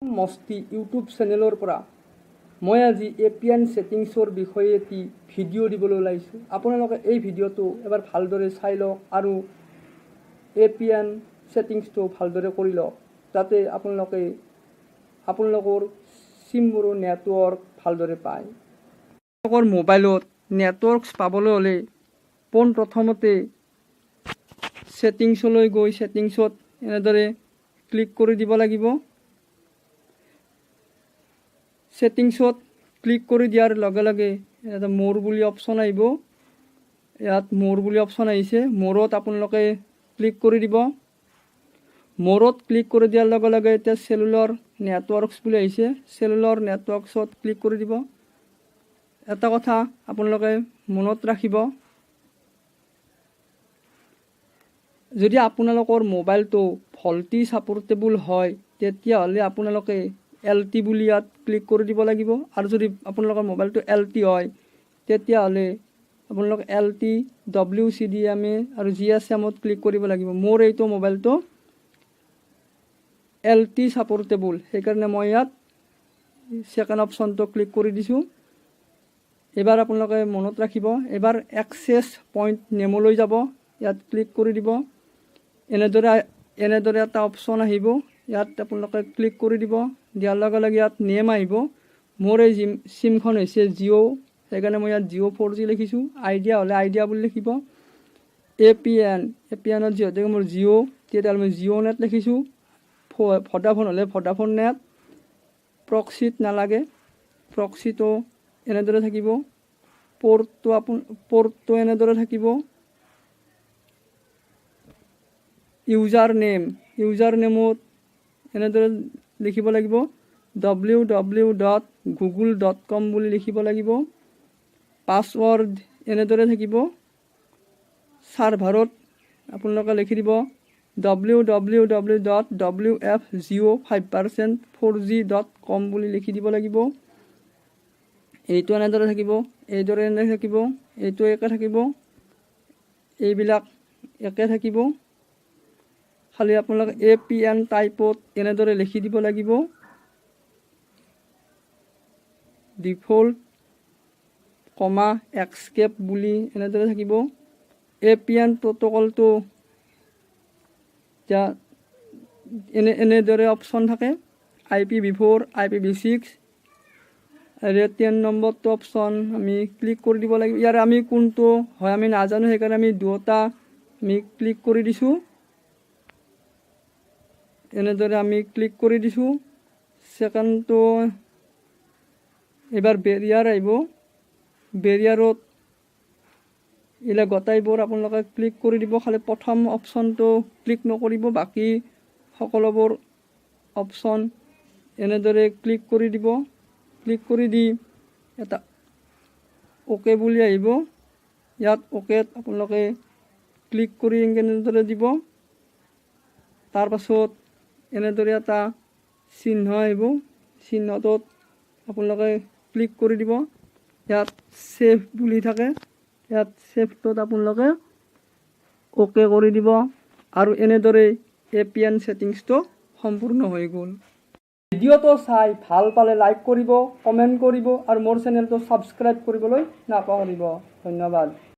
মস্তি ইউটিউব চেনেলৰ পৰা মই আজি এপিএন ছেটিংছৰ বিষয়ে এটি ভিডিঅ' দিবলৈ ওলাইছোঁ। আপোনালোকে এই ভিডিঅ'টো এবাৰ ভালদৰে চাই লওক আৰু এপিএন ছেটিংছটো ভালদৰে কৰি লওক, যাতে আপোনালোকৰ চিমবোৰৰ নেটৱৰ্ক ভালদৰে পায়। আপোনালোকৰ মোবাইলত নেটৱৰ্ক পাবলৈ হ'লে পোনপ্ৰথমতে ছেটিংছলৈ গৈ ছেটিংছত এনেদৰে ক্লিক কৰি দিব লাগিব। ছেটিংছত ক্লিক কৰি দিয়াৰ লগে লগে এটা মোৰ বুলি অপশ্যন আহিব। ইয়াত মোৰ বুলি অপশ্যন আহিছে, মোৰত আপোনালোকে ক্লিক কৰি দিব। মোৰত ক্লিক কৰি দিয়াৰ লগে লগে এতিয়া চেলুলাৰ নেটৱৰ্কছ বুলি আহিছে, চেলুলাৰ নেটৱৰ্কছত ক্লিক কৰি দিব। এটা কথা আপোনালোকে মনত ৰাখিব, যদি আপোনালোকৰ মোবাইলটো ভল্টেজ ছাপৰ্টেবল হয় তেতিয়াহ'লে আপোনালোকে LT বুলি ইয়াত ক্লিক কৰি দিব লাগিব, আৰু যদি আপোনালোকৰ মোবাইলটো LT হয় তেতিয়াহ'লে আপোনালোকে LT, WCDMA আৰু GSM-ত ক্লিক কৰিব লাগিব। মোৰ এইটো মোবাইলটো LT ছাপৰ্টেবল, সেইকাৰণে মই ইয়াত ছেকেণ্ড অপশ্যনটো ক্লিক কৰি দিছোঁ। এবাৰ আপোনালোকে মনত ৰাখিব, এবাৰ এক্সেছ পইণ্ট নেমলৈ যাব, ইয়াত ক্লিক কৰি দিব। এনেদৰে এটা অপশ্যন আহিব, ইয়াত আপোনালোকে ক্লিক কৰি দিব। দিয়াৰ লগে লগে ইয়াত নেম আহিব। মোৰ এই চিমখন হৈছে জিঅ', সেইকাৰণে মই ইয়াত জিঅ' 4G লিখিছোঁ। আইডিয়া হ'লে আইডিয়া বুলি লিখিব। এপিএনত যিহেতু মোৰ জিঅ', তেতিয়াহ'লে মই জিঅ' নেট লিখিছোঁ। ভডাফোন হ'লে ভডাফোন নেট। প্ৰক্সিত নালাগে, প্ৰক্সিটো এনেদৰে থাকিব। পৰ্টটো এনেদৰে থাকিব। ইউজাৰ নেমত এনেদৰে লিখিব লাগিব www.google.com বুলি লিখিব লাগিব। পাছৱৰ্ড এনেদৰে থাকিব। ছাৰ্ভাৰত আপোনালোকে লিখি দিব www.wf05%4g.com বুলি লিখি দিব লাগিব। এইটো এনেদৰে থাকিব, এইদৰে এনেদৰে থাকিব, এইটো একে থাকিব, এইবিলাক একে থাকিব। খালি আপোনালোকে এপিএন টাইপত এনেদৰে লিখি দিব লাগিব। ডিফল্ট এক্সকেপ বুলি এনেদৰে থাকিব। এপিএন প্ৰট'কলটো এতিয়া এনেদৰে অপশ্যন থাকে, IPv4, IPv6 আৰু 10 নম্বৰটো অপশ্যন আমি ক্লিক কৰি দিব লাগিব। ইয়াৰ আমি কোনটো হয় আমি নাজানো, সেইকাৰণে আমি দুয়োটা আমি ক্লিক কৰি দিছোঁ। এনেদৰে আমি ক্লিক কৰি দিছোঁ। ছেকেণ্ডটো এবাৰ বেৰিয়াৰ আহিব, বেৰিয়াৰত এইবিলাক গোটাইবোৰ আপোনালোকে ক্লিক কৰি দিব। খালি প্ৰথম অপশ্যনটো ক্লিক নকৰিব, বাকী সকলোবোৰ অপশ্যন এনেদৰে ক্লিক কৰি দিব। ক্লিক কৰি দি এটা অ'কে বুলি আহিব, ইয়াত অ'কেত আপোনালোকে ক্লিক কৰি এনেদৰে দিব। তাৰপাছত এনেদৰে এটা চিহ্ন আহিব, চিহ্নটোত আপোনালোকে ক্লিক কৰি দিব। ইয়াত ছেভ বুলি থাকে, ইয়াত ছেভটোত আপোনালোকে অ'কে কৰি দিব, আৰু এনেদৰে এপিএন ছেটিংছটো সম্পূৰ্ণ হৈ গ'ল। ভিডিঅ'টো চাই ভাল পালে লাইক কৰিব, কমেণ্ট কৰিব আৰু মোৰ চেনেলটো ছাবস্ক্ৰাইব কৰিবলৈ নাপাহৰিব। ধন্যবাদ।